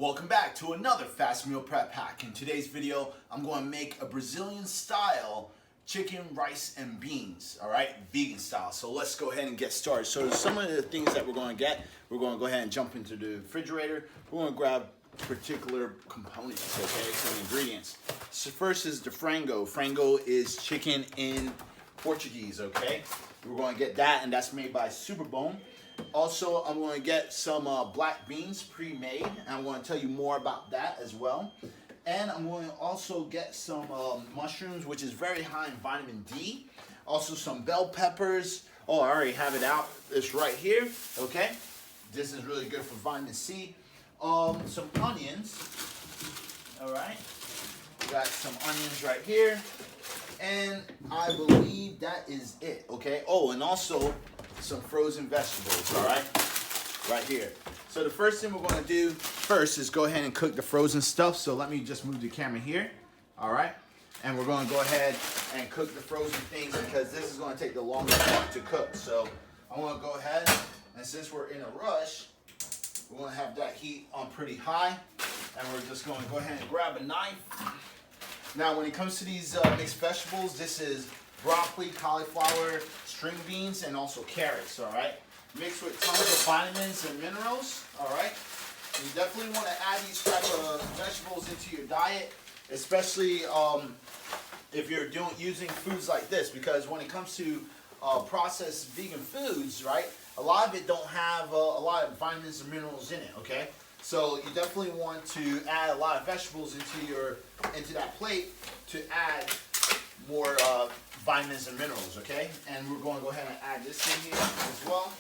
Welcome back to another fast meal prep hack. In today's video, I'm going to make a Brazilian style chicken, rice, and beans, all right, vegan style. So let's go ahead and get started. So some of the things that we're going to get, we're going to go ahead and jump into the refrigerator. We're going to grab particular components, okay, some ingredients. So first is the Frango. Frango is chicken in Portuguese, okay? We're going to get that, and that's made by Superbom. Also, I'm going to get some black beans pre-made, and I'm going to tell you more about that as well. And I'm going to also get some mushrooms, which is very high in vitamin D. Also some bell peppers. Oh, I already have it out. It's right here, okay? This is really good for vitamin C. Some onions, all right? Got some onions right here. And I believe that is it, okay? Oh, and also some frozen vegetables, all right? Right here. So the first thing we're gonna do first is go ahead and cook the frozen stuff. So let me just move the camera here, all right? And we're gonna go ahead and cook the frozen things because this is gonna take the longest part to cook. So I'm gonna go ahead, and since we're in a rush, we're gonna have that heat on pretty high. And we're just gonna go ahead and grab a knife. Now when it comes to these mixed vegetables, this is broccoli, cauliflower, string beans, and also carrots, all right? Mixed with tons of vitamins and minerals, all right? You definitely want to add these type of vegetables into your diet, especially if you're using foods like this, because when it comes to processed vegan foods, right, a lot of it don't have a lot of vitamins and minerals in it, okay? So you definitely want to add a lot of vegetables into that plate to add more vitamins and minerals, okay? And we're going to go ahead and add this in here as well.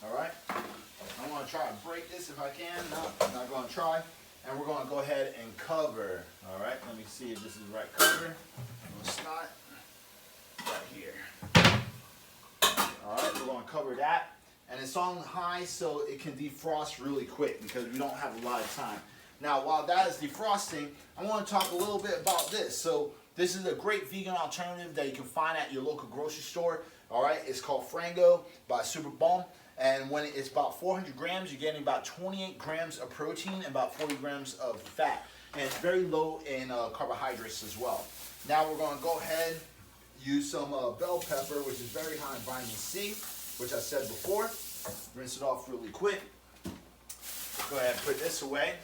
All right. I'm going to try to break this if I can. No, I'm not going to try. And we're going to go ahead and cover. All right. Let me see if this is the right cover. No, it's not. Right here. All right. We're going to cover that. And it's on high so it can defrost really quick because we don't have a lot of time. Now, while that is defrosting, I want to talk a little bit about this. So this is a great vegan alternative that you can find at your local grocery store. All right, it's called Frango by Superbom. And when it's about 400 grams, you're getting about 28 grams of protein and about 40 grams of fat. And it's very low in carbohydrates as well. Now we're going to go ahead, use some bell pepper, which is very high in vitamin C, which I said before. Rinse it off really quick. Go ahead and put this away.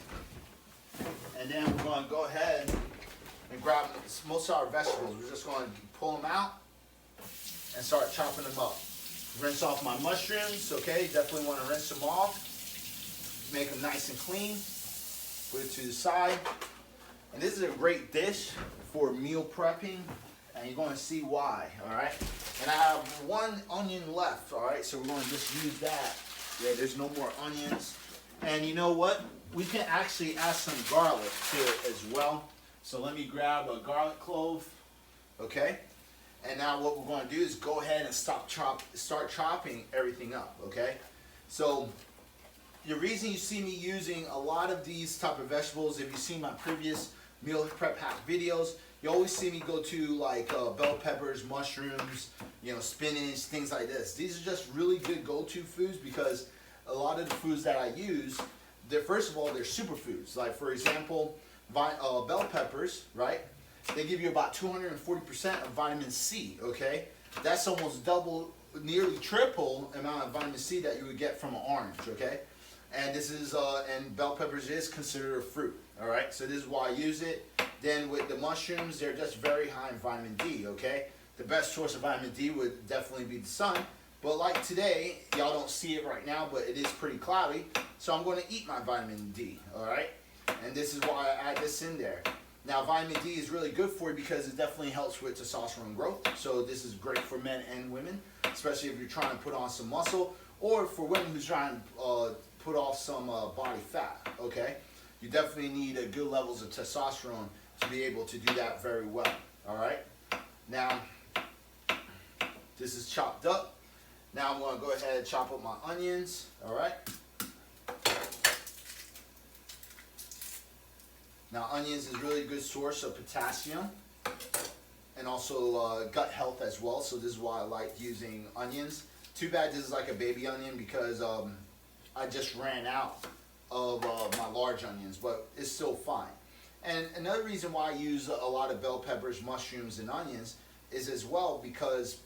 And then we're going to go ahead and grab most of our vegetables. We're just going to pull them out and start chopping them up. Rinse off my mushrooms, okay? Definitely want to rinse them off. Make them nice and clean. Put it to the side. And this is a great dish for meal prepping, and you're going to see why, all right? And I have one onion left, all right? So we're going to just use that. Yeah, there's no more onions. And you know what? We can actually add some garlic to it as well. So let me grab a garlic clove, okay? And now what we're going to do is go ahead and start chopping everything up, okay? So the reason you see me using a lot of these type of vegetables, if you've seen my previous meal prep hack videos, you always see me go to like bell peppers, mushrooms, you know, spinach, things like this. These are just really good go-to foods because a lot of the foods that I use, first of all, they're superfoods. Like for example, bell peppers, right? They give you about 240% of vitamin C, okay? That's almost double, nearly triple amount of vitamin C that you would get from an orange, okay? And this is, and bell peppers is considered a fruit, all right? So this is why I use it. Then with the mushrooms, they're just very high in vitamin D, okay? The best source of vitamin D would definitely be the sun. But like today, y'all don't see it right now, but it is pretty cloudy. So I'm going to eat my vitamin D, all right? And this is why I add this in there. Now, vitamin D is really good for you because it definitely helps with testosterone growth. So this is great for men and women, especially if you're trying to put on some muscle, or for women who's trying to put off some body fat, okay? You definitely need good levels of testosterone to be able to do that very well, all right? Now, this is chopped up. Now I'm going to go ahead and chop up my onions, all right? Now onions is really a good source of potassium and also gut health as well, so this is why I like using onions. Too bad this is like a baby onion because I just ran out of my large onions, but it's still fine. And another reason why I use a lot of bell peppers, mushrooms, and onions is as well because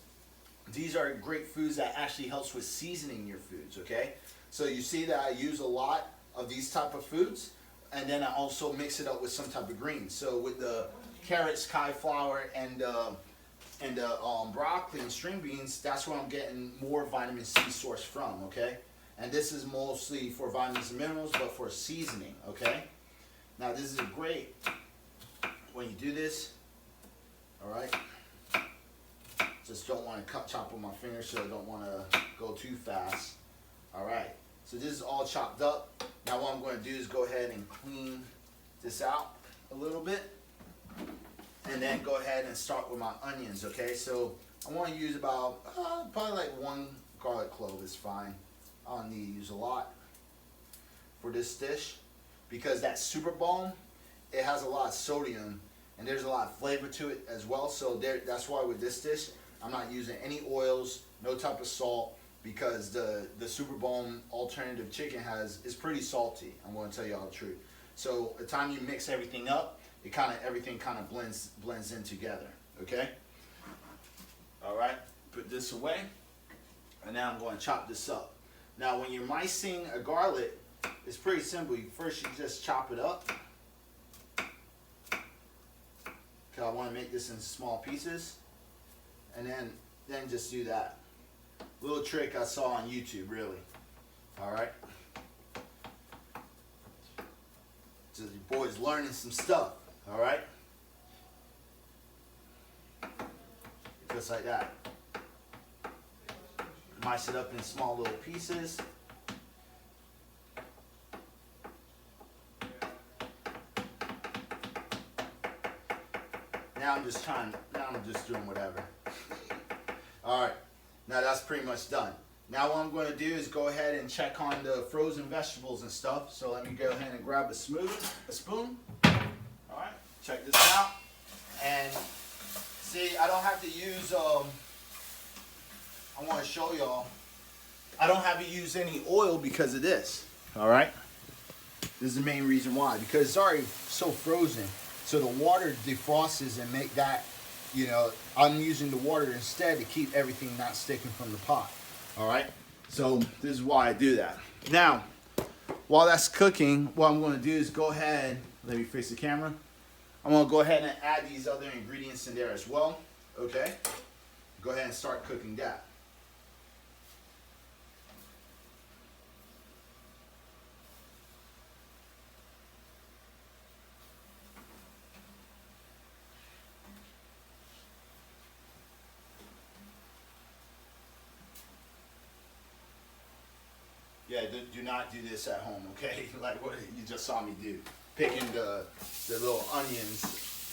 these are great foods that actually helps with seasoning your foods, okay? So you see that I use a lot of these type of foods, and then I also mix it up with some type of greens. So with the carrots, cauliflower, and broccoli and string beans, that's where I'm getting more vitamin C source from, okay? And this is mostly for vitamins and minerals, but for seasoning, okay? Now this is great when you do this, all right? Just don't want to chop with my fingers, so I don't want to go too fast. All right, so this is all chopped up. Now what I'm going to do is go ahead and clean this out a little bit, and then go ahead and start with my onions, okay? So I want to use about, probably like 1 garlic clove is fine. I don't need to use a lot for this dish because that Superbom, it has a lot of sodium and there's a lot of flavor to it as well. So that's why with this dish, I'm not using any oils, no type of salt, because the Superbom alternative chicken is pretty salty. I'm going to tell you all the truth. So the time you mix everything up, everything kind of blends in together. Okay. All right. Put this away, and now I'm going to chop this up. Now, when you're micing a garlic, it's pretty simple. First, you just chop it up. Because I want to make this in small pieces, and then just do that. Little trick I saw on YouTube, really. All right. So your boy's learning some stuff. All right. Just like that. Mice it up in small little pieces. Now I'm just doing whatever. All right. Now that's pretty much done. Now what I'm going to do is go ahead and check on the frozen vegetables and stuff. So let me go ahead and grab a spoon. All right, check this out. And see, I don't have to use, I want to show y'all, I don't have to use any oil because of this. All right. This is the main reason why, because it's already so frozen. So the water defrosts and make that, you know, I'm using the water instead to keep everything not sticking from the pot. All right. So this is why I do that. Now, while that's cooking, what I'm going to do is go ahead, let me face the camera. I'm going to go ahead and add these other ingredients in there as well. Okay. Go ahead and start cooking that. Yeah, do not do this at home, okay? Like what you just saw me do. Picking the little onions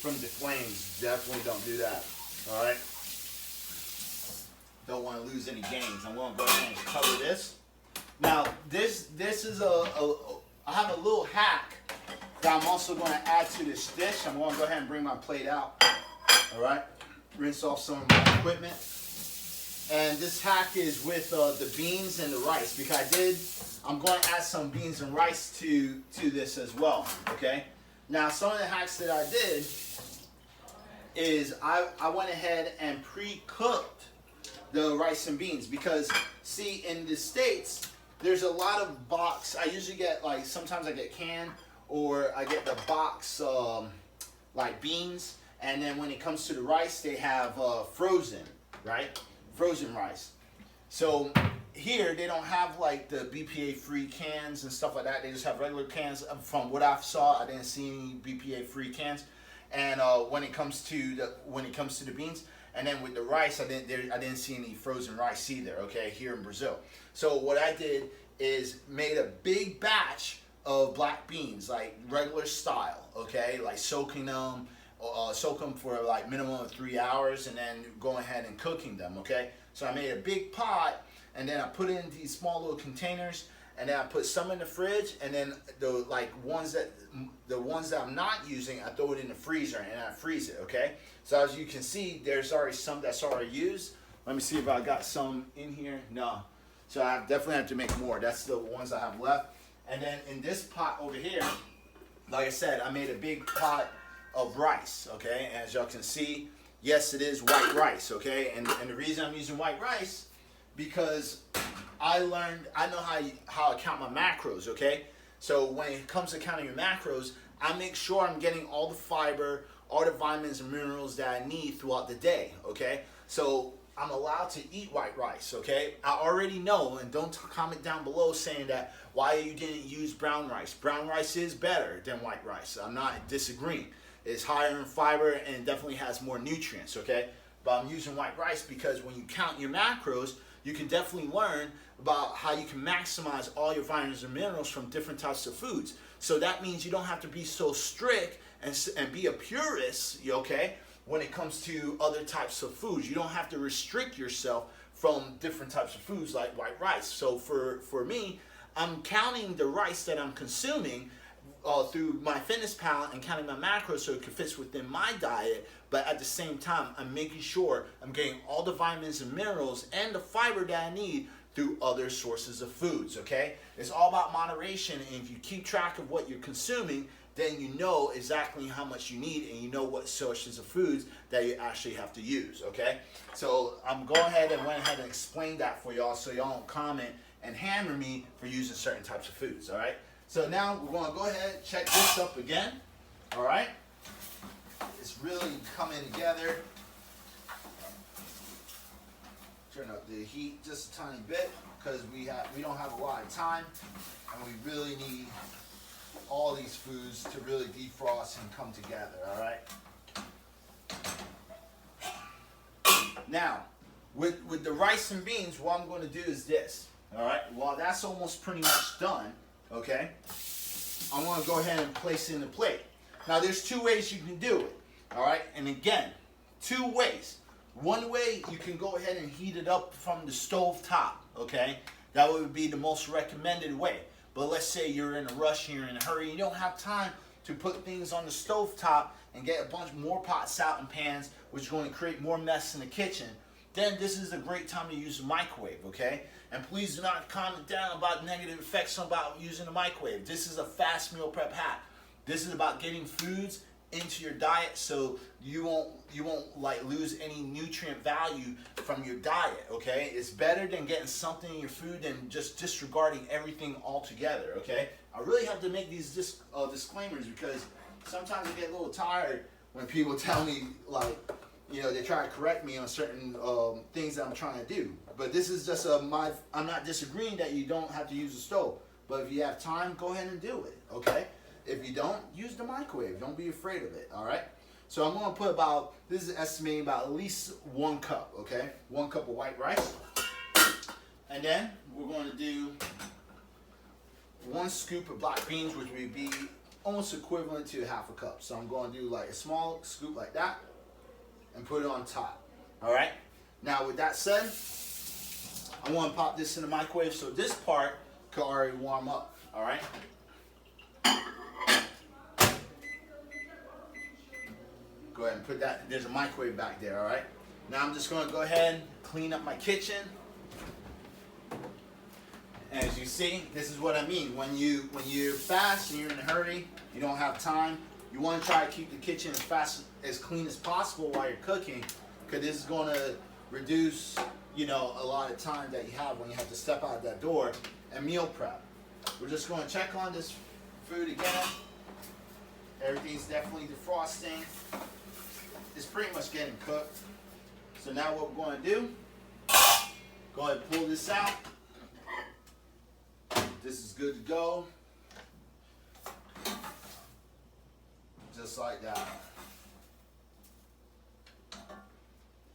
from the flames. Definitely don't do that, all right? Don't want to lose any gains. I'm going to go ahead and cover this. Now, this is I have a little hack that I'm also going to add to this dish. I'm going to go ahead and bring my plate out, all right? Rinse off some of my equipment. And this hack is with the beans and the rice, because I'm going to add some beans and rice to this as well, okay? Now, some of the hacks that I did is I went ahead and pre-cooked the rice and beans, because, see, in the States, there's a lot of box. I usually get, like, sometimes I get canned, or I get the box, like, beans, and then when it comes to the rice, they have frozen, right? Frozen rice. So here they don't have like the BPA free cans and stuff like that. They just have regular cans. From what I saw, I didn't see any BPA free cans. And when it comes to the beans, and then with the rice, I didn't see any frozen rice either. Okay, here in Brazil. So what I did is made a big batch of black beans, like regular style. Okay, like soaking them. Soak them for like minimum of 3 hours, and then go ahead and cooking them. Okay, so I made a big pot, and then I put it in these small little containers, and then I put some in the fridge, and then the ones that I'm not using, I throw it in the freezer and I freeze it. Okay, so as you can see, there's already some that's already used. Let me see if I got some in here. No, so I definitely have to make more. That's the ones I have left. And then in this pot over here, like I said, I made a big pot of rice, okay? As y'all can see, yes, it is white rice, okay? And the reason I'm using white rice, because I know how I count my macros, okay? So when it comes to counting your macros, I make sure I'm getting all the fiber, all the vitamins and minerals that I need throughout the day, okay? So I'm allowed to eat white rice, okay? I already know, and don't comment down below saying that why you didn't use brown rice. Brown rice is better than white rice. I'm not disagreeing. It's higher in fiber and definitely has more nutrients, okay? But I'm using white rice because when you count your macros, you can definitely learn about how you can maximize all your vitamins and minerals from different types of foods. So that means you don't have to be so strict and be a purist, okay, when it comes to other types of foods. You don't have to restrict yourself from different types of foods like white rice. So for me, I'm counting the rice that I'm consuming through my fitness pal and counting my macros so it can fit within my diet, but at the same time I'm making sure I'm getting all the vitamins and minerals and the fiber that I need through other sources of foods, okay? It's all about moderation, and if you keep track of what you're consuming, then you know exactly how much you need and you know what sources of foods that you actually have to use, okay? So I'm going ahead and went ahead and explained that for y'all so y'all don't comment and hammer me for using certain types of foods, all right? So now we're going to go ahead and check this up again, all right? It's really coming together. Turn up the heat just a tiny bit because we don't have a lot of time and we really need all these foods to really defrost and come together, all right? Now, with the rice and beans, what I'm going to do is this, all right? While that's almost pretty much done, okay, I'm going to go ahead and place it in the plate. Now, there's two ways you can do it, all right? And again, two ways. One way, you can go ahead and heat it up from the stove top, okay? That would be the most recommended way. But let's say you're in a rush, you're in a hurry, you don't have time to put things on the stove top and get a bunch more pots out and pans, which is going to create more mess in the kitchen. Then this is a great time to use the microwave, okay? And please do not comment down about negative effects about using the microwave. This is a fast meal prep hack. This is about getting foods into your diet so you won't like lose any nutrient value from your diet, okay? It's better than getting something in your food than just disregarding everything altogether, okay? I really have to make these disclaimers because sometimes I get a little tired when people tell me, like, you know, they try to correct me on certain things that I'm trying to do. But this is just I'm not disagreeing that you don't have to use a stove, but if you have time, go ahead and do it, okay? If you don't, use the microwave. Don't be afraid of it, all right? So I'm going to put this is estimating about at least 1 cup, okay? 1 cup of white rice. And then we're going to do 1 scoop of black beans, which would be almost equivalent to half a cup. So I'm going to do like a small scoop like that and put it on top, all right? Now with that said, I want to pop this in the microwave so this part could already warm up, all right? Go ahead and put that, there's a microwave back there, all right? Now I'm just going to go ahead and clean up my kitchen. And as you see, this is what I mean. When you're fast and you're in a hurry, you don't have time, you want to try to keep the kitchen as clean as possible while you're cooking, because this is going to reduce, you know, a lot of time that you have when you have to step out that door and meal prep. We're just going to check on this food again. Everything's definitely defrosting. It's pretty much getting cooked. So now what we're going to do, go ahead and pull this out. This is good to go. Just like that.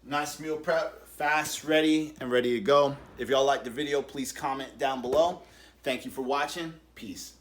Nice meal prep, fast, ready, and ready to go. If y'all like the video, please comment down below. Thank you for watching. Peace.